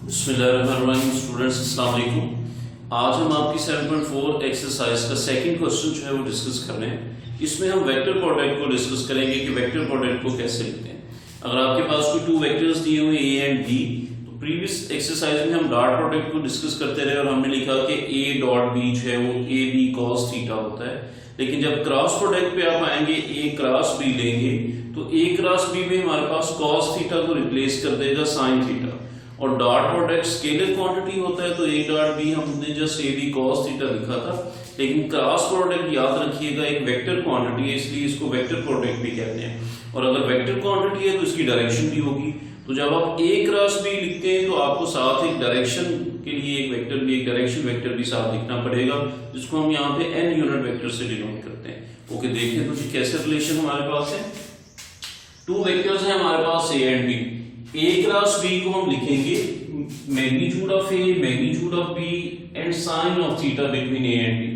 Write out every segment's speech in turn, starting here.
बिस्मिल्लाहिर्रहमानिर्रहीम। स्टूडेंट्स अस्सलाम वालेकुम। आज हम आपकी 7.4 एक्सरसाइज का सेकंड क्वेश्चन जो है वो डिस्कस कर रहे हैं। इसमें हम वेक्टर प्रोडक्ट को डिस्कस करेंगे कि वेक्टर प्रोडक्ट को कैसे लिखते हैं। अगर आपके पास कोई टू वेक्टर्स दिए हुए ए एंड बी, तो प्रीवियस एक्सरसाइज में हम डॉट प्रोडक्ट को डिस्कस करते रहे और हमने लिखा कि ए डॉट बी जो है वो ए बी कॉस थीटा होता है। लेकिन जब क्रॉस प्रोडक्ट पे आप आएंगे, ए क्रॉस बी लेंगे, तो ए क्रॉस बी में हमारे पास कॉस थीटा को रिप्लेस कर देगा साइन थीटा। और डॉट प्रोडक्ट स्केलर क्वांटिटी होता है, तो ए डॉट बी हमने just a b cos theta लिखा था। लेकिन क्रॉस प्रोडक्ट याद रखिएगा एक वेक्टर क्वांटिटी है, इसलिए इसको वेक्टर प्रोडक्ट भी कहते हैं। और अगर वेक्टर क्वांटिटी है तो इसकी डायरेक्शन भी होगी। तो जब आप ए क्रॉस बी लिखते हैं तो आपको साथ एक डायरेक्शन के लिए एक वेक्टर भी, एक डायरेक्शन वेक्टर भी साथ लिखना पड़ेगा, जिसको हम यहाँ पे एन यूनिट वेक्टर से डिनोट करते हैं। ओके, देखिए तो जी कैसे रिलेशन हमारे पास है। टू वेक्टर्स हैं हमारे पास A and B. A cross B को हम लिखेंगे magnitude of A, magnitude of B and sine of theta between A and B.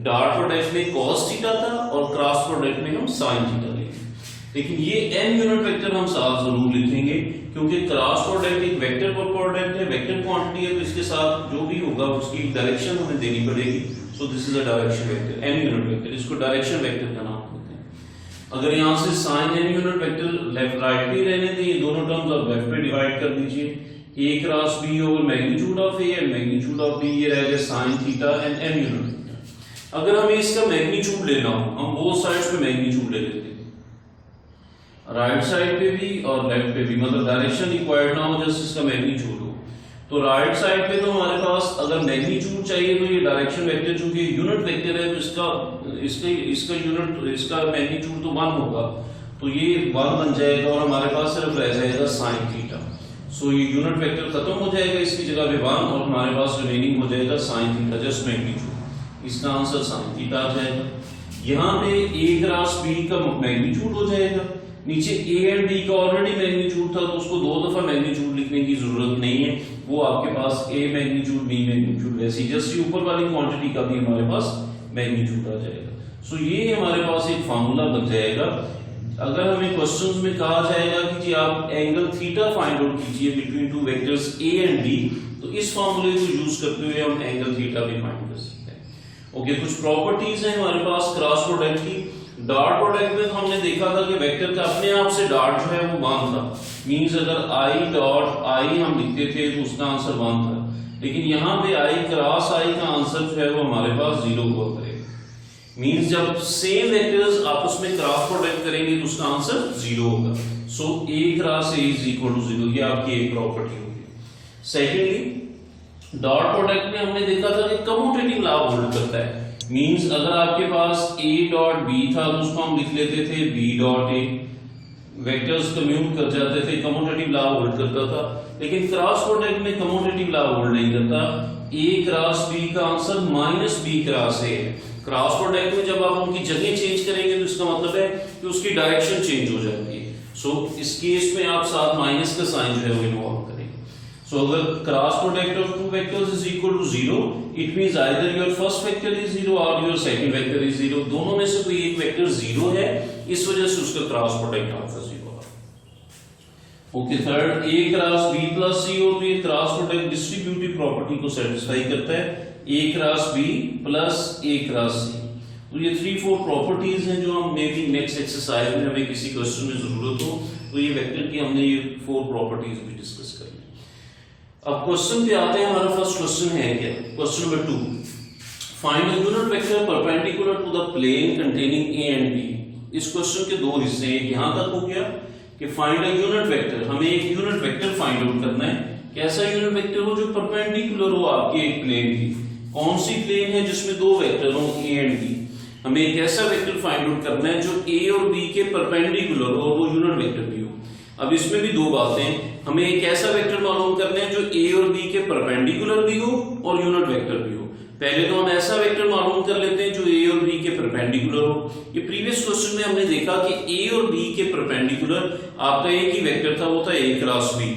Dot product में कॉस थीटा था और क्रॉस प्रोडक्ट में हम साइन थीटा लेंगे। लेकिन ये एन यूनिट वेक्टर हम साथ जरूर लिखेंगे, क्योंकि क्रॉस प्रोडक्ट एक वेक्टर प्रोडक्ट है, वेक्टर क्वांटिटी है, तो इसके साथ जो भी होगा उसकी डायरेक्शन हमें देनी पड़ेगी। So this is a direction vector, n unit vector. इसको डायरेक्शन वेक्टर का नाम देते हैं। अगर यहां से sine n unit vector left right पे रहने दें, ये दोनों टर्म्स आप लेफ्ट पे डिवाइड कर दीजिए। A cross B over magnitude of A and magnitude of B, ये रह गए sine theta and N unit vector. अगर हमें इसका मैग्नीट्यूड लेना हो, हम बोथ साइड्स पे मैग्नीट्यूड ले लेते हैं, राइट साइड पे भी और लेफ्ट पे भी, मतलब डायरेक्शन रिक्वायर्ड ना हो, जस्ट इसका मैग्नीट्यूड हो। तो राइट साइड पे तो हमारे पास अगर मैग्नीट्यूड चाहिए तो ये डायरेक्शन वेक्टर चूंकि यूनिट वेक्टर है, तो इसका मैग्नीट्यूड तो 1 होगा, तो ये 1 बन जाएगा और हमारे पास सिर्फ रह जाएगा साइन थीटा। सो ये यूनिट वेक्टर खत्म हो जाएगा, इसकी जगह पे 1 और हमारे पास रिमेनिंग हो जाएगा साइन थीटा, जस्ट मैग्नीट्यूड। इसका आंसर साइन थीटा आ जाएगा। यहाँ पे ए क्रॉस बी का मैग्नीट्यूड हो जाएगा। नीचे ए एंड बी का ऑलरेडी मैग्नीट्यूड था, तो उसको 2 दफा मैग्नीट्यूड लिखने की जरूरत नहीं है, वो आपके पास ए मैग्नीट्यूड बी मैग्नीट्यूड वैसे ही जस्ट ऊपर वाली क्वांटिटी का भी हमारे पास मैग्नीट्यूड आ जाएगा। सो ये हमारे पास एक फार्मूला बन जाएगा। अगर हमें क्वेश्चंस में कहा जाएगा कि जी आप एंगल थीटा फाइंड आउट कीजिए between two vectors a and b, तो इस फार्मूले को यूज करते हुए हम एंगल थीटा भी फाइंड कर सकते हैं। ओके, कुछ प्रॉपर्टीज हैं हमारे पास क्रॉस प्रोडक्ट की। डॉट प्रोडक्ट में हमने देखा था कि वेक्टर का अपने आप से डॉट जो है वो 1 था, मींस अगर आई डॉट आई हम लिखते थे तो उसका आंसर 1 था। लेकिन यहाँ पे आई क्रॉस आई का आंसर जो है वो हमारे पास 0 हुआ करेगा। मींस जब सेम वेक्टर्स आपस में क्रॉस प्रोडक्ट करेंगे तो उसका आंसर 0 होगा। So A cross A is equal to 0, ये आपकी एक प्रॉपर्टी होगी। सेकेंडली, डॉट प्रोडक्ट में हमने देखा था कि कम्यूटेटिव लॉ होल्ड करता है। मींस अगर आपके पास a डॉट b था तो उसको हम लिख लेते थे b dot a, vectors commute कर जाते थे, कम्यूटेटिव लॉ होल्ड करता था। लेकिन क्रॉस प्रोडक्ट में कम्यूटेटिव लॉ होल्ड नहीं करता। a क्रॉस b का answer minus b cross a है। क्रॉस प्रोडक्ट में जब आप उनकी जगह चेंज करेंगे तो इसका मतलब है कि उसकी डायरेक्शन चेंज हो जाती है। सो इस केस में आप साथ माइनस का साइन जो है वो इन्वॉल्व करेंगे। So अगर cross product of two vectors is equal to 0, it means either your first vector is 0 और योर सेकंड वेक्टर इज 0। दोनों में से कोई एक वेक्टर 0 है, इस वजह से उसका क्रॉस प्रोडक्ट आपका 0 है। Okay, third, a cross b plus c हो तो ये क्रॉस प्रोडक्ट डिस्ट्रीब्यूटिव प्रॉपर्टी को सेटिस्फाई करता है, a cross b plus a cross c। तो ये 3-4 प्रॉपर्टीज हैं जो हम मे बी नेक्स्ट एक्सरसाइज में हमें किसी क्वेश्चन में जरूरत हो तो ये वेक्टर की हमने ये 4 प्रॉपर्टीज भी डिस्कस कर ली। अब क्वेश्चन पे आते हैं। हमारा फर्स्ट क्वेश्चन है क्या, question number 2, find a unit vector perpendicular to the plane containing a and b. इस क्वेश्चन के 2 हिस्से हैं। यहां तक हो गया कि फाइंड अ यूनिट वेक्टर, हमें एक यूनिट वेक्टर फाइंड आउट करना है। कैसा यूनिट वेक्टर हो जो परपेंडिकुलर हो आपके एक प्लेन की। कौन सी प्लेन है जिसमें 2 वेक्टर हो ए एंड बी। हमें एक ऐसा वेक्टर फाइंड आउट करना है जो ए और बी के परपेंडिकुलर हो और वो यूनिट वेक्टर भी हो। अब इसमें भी 2 बातें, हमें एक ऐसा वेक्टर मालूम करना है जो ए और बी के परपेंडिकुलर भी हो और यूनिट वेक्टर भी हो। पहले तो हम ऐसा वेक्टर मालूम कर लेते हैं जो ए और बी के परपेंडिकुलर हो। ये प्रीवियस क्वेश्चन में हमने देखा कि ए और बी के परपेंडिकुलर आपका एक ही वेक्टर था, वो था ए क्रॉस बी।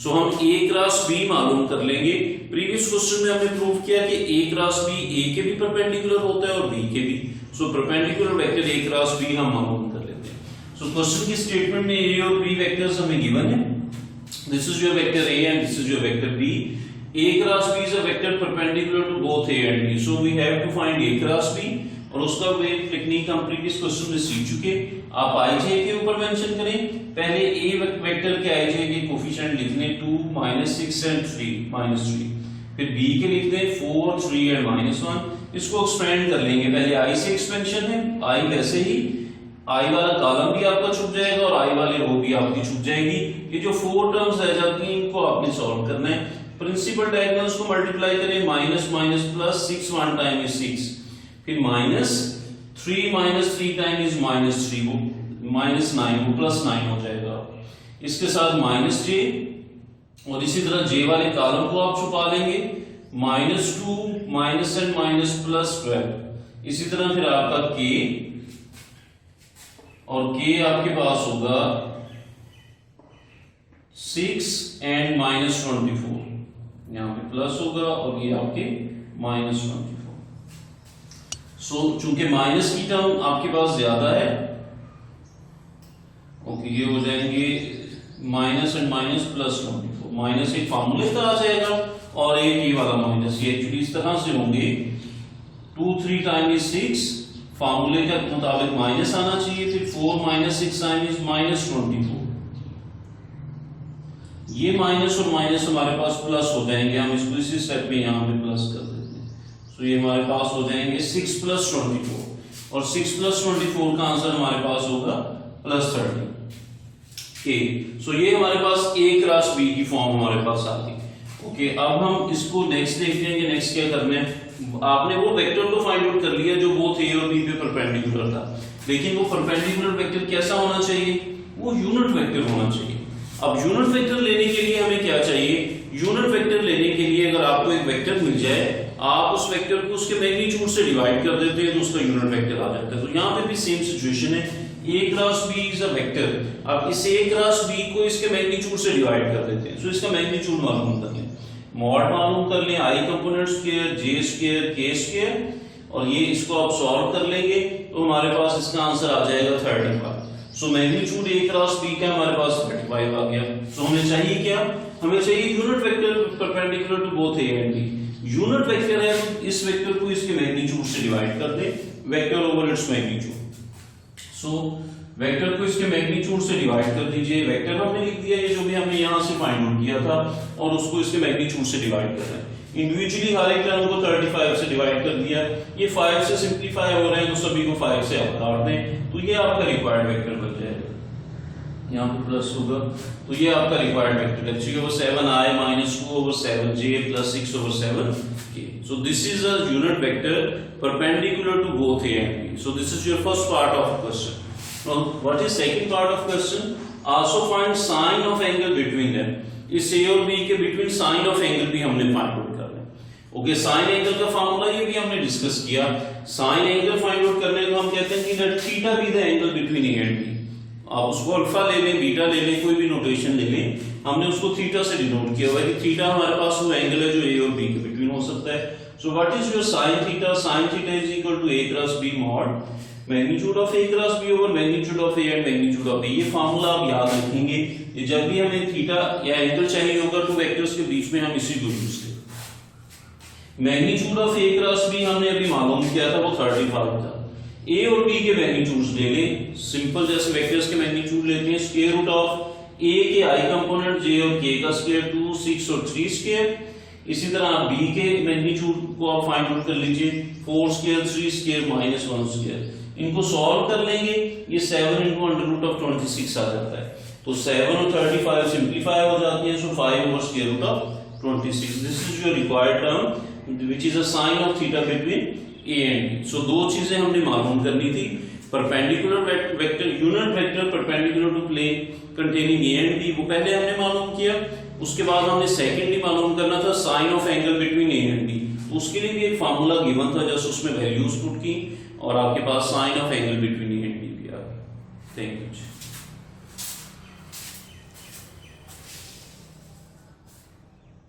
सो हम ए क्रॉस बी मालूम कर लेंगे। प्रीवियस क्वेश्चन में हमने प्रूव किया कि ए क्रॉस बी ए के भी परपेंडिकुलर होता है और बी के भी। So perpendicular vector a cross b हम मालूम कर लेते हैं। सो क्वेश्चन की स्टेटमेंट में ए और बी वेक्टर्स हमें गिवन है. This is your vector a and this is your vector b. A cross B is a vector perpendicular to both A and B. So we have to find A cross B. और उसका वे technique हम previous question में सीख चुके. आप IJ के ऊपर mention करें. पहले A वेक्टर के IJ के कोफिशिएंट लिख लें 2, -6 एंड 3, फिर B के लिख दें 4, 3 एंड -1. इसको एक्सपेंड कर लेंगे. पहले I से एक्सपेंशन है. I वैसे ही I वाला कॉलम भी आपका छुप जाएगा और I वाली रो भी आपकी छुप जाएगी. ये जो 4 टर्म्स रह जाती हैं इनको आपने सॉल्व करना है. प्रिंसिपल डायगोनल्स को मल्टीप्लाई करें. Minus minus plus 6 1 time is 6, फिर -3 -3 टाइम इज -3, वो -9 वो +9 हो जाएगा. इसके साथ -j और इसी तरह j वाले कॉलम को आप छुपा लेंगे. -2 माइनस एंड माइनस +12. इसी तरह फिर आपका k और k आपके पास होगा 6 एंड -24. यहाँ पे प्लस होगा और ये आपके -24. सो चूंकि माइनस की टर्म आपके पास ज्यादा है, ओके, ये हो जाएंगे माइनस एंड माइनस +24. माइनस एक फार्मूले तरह आ जाएगा और एक ये वाला माइनस, ये एक्चुअली इस तरह से होंगे. 2 3 टाइम इज 6, फार्मूले के मुताबिक माइनस आना चाहिए. फिर 4 -6 टाइम इज -24. ये माइनस और माइनस हमारे पास प्लस हो जाएंगे. हम इसको इसी स्टेप में यहाँ पे प्लस कर देते हैं. सो ये हमारे पास हो जाएंगे 6 + 24 और 6 + 24 का आंसर हमारे पास होगा +30. ए. सो ये हमारे पास A क्रॉस B की फॉर्म हमारे पास आ गई. ओके, अब हम इसको नेक्स्ट देखते हैं कि नेक्स्ट क्या करना है. आपने वो वेक्टर तो फाइंड आउट कर लिया जो बोथ A और B पे परपेंडिकुलर था, लेकिन वो परपेंडिकुलर वेक्टर कैसा होना चाहिए? वो यूनिट वेक्टर होना चाहिए. अब यूनिट वेक्टर लेने के लिए हमें क्या चाहिए? यूनिट वेक्टर लेने के लिए अगर आपको एक वेक्टर मिल जाए, आप उस वेक्टर को उसके मैग्नीट्यूड से डिवाइड कर देते हैं तो उसका यूनिट वेक्टर आ जाता है. तो यहाँ पे भी सेम सिचुएशन है. A cross B is a vector. अब इस A क्रॉस B को इसके मैग्नीट्यूड से डिवाइड कर देते हैं. सो इसका मैग्नीट्यूड मालूम कर लें. मॉड मालूम कर लें. I component square, J square, K square, और ये इसको आप सॉल्व कर लेंगे तो हमारे पास इसका आंसर आ जाएगा 35. So magnitude A cross B का हमारे पास 35 आ गया. सो हमें चाहिए क्या? हमें चाहिए unit vector perpendicular to both A and B. Unit vector है तो इस वेक्टर को इसके मैग्नीट्यूड से डिवाइड कर दें. Vector over its magnitude. So vector को इसके मैग्नीट्यूड से डिवाइड कर दीजिए. वेक्टर हमने लिख दिया ये जो भी हमने यहां से फाइंड आउट किया था, और उसको इसके मैग्नीट्यूड से डिवाइड कर रहे हैं. इंडिविजुअली हर एक टर्म को 35 से डिवाइड कर दिया. ये 5 से सिंपलीफाई हो रहे हैं तो सभी को 5 से आप काट दें तो ये आपका रिक्वायर्ड वेक्टर बन जाएगा. यहाँ पे प्लस होगा तो ये आपका रिक्वायर्ड वेक्टर है. 3/7i - 2/7j + 6/7k. So this is a unit vector perpendicular to both A and B. So this is your first part of the question. Now what is second part of question? Also find sine of angle between them. इस A और B के between sign of angle भी हमने find out करना है. Okay, sign angle का formula ये भी हमने डिस्कस किया. साइन एंगल फाइंड आउट करने को हम कहते हैं कि let theta be the angle between A and B. आप उसको अल्फा ले लें, बीटा ले लें, कोई भी नोटेशन ले लें. हमने उसको थीटा से डिनोट किया हुआ है कि थीटा हमारे पास वो एंगल है जो A और B के बिटवीन हो सकता है. So what is your sine theta? Sine theta is equal to A cross B mod magnitude of A cross B over magnitude of A and magnitude of B. ये formula आप याद रखेंगे. ये जब भी हमें थीटा या एंगल चाहिए होगा तो वेक्टर्स के बीच में हम इसी को यूज करें. Magnitude of A cross B हमने अभी मालूम किया था, वो 35 था. A और B के मैग्नीट्यूड्स ले लें. सिंपल जैसे वेक्टर्स के मैग्नीट्यूड लेते हैं. स्क्वायर रूट ऑफ A के I कंपोनेंट J और K का स्क्वायर 2, 6 और 3 स्क्वायर. इसी तरह B के मैग्नीट्यूड को आप फाइंड आउट कर लीजिए. 4 स्क्वायर, 3 स्क्वायर, -1 स्क्वायर. इनको सॉल्व कर लेंगे. ये 7 × √26 आ जाता है. तो 7 और 35 सिंपलीफाई हो जाती है. So 5/√26. This is your required term which is a sine of theta between A and B. So दो चीजें हमने मालूम करनी थी. Perpendicular vector, unit vector perpendicular to plane containing A and B, वो पहले हमने मालूम किया. उसके बाद हमने सेकेंडली मालूम करना था sine of angle between A and B. तो उसके लिए भी एक फार्मूला गिवन था, जस्ट उसमें वैल्यूज पुट की और आपके पास sine of angle between A and B भी आ गया. Thank you.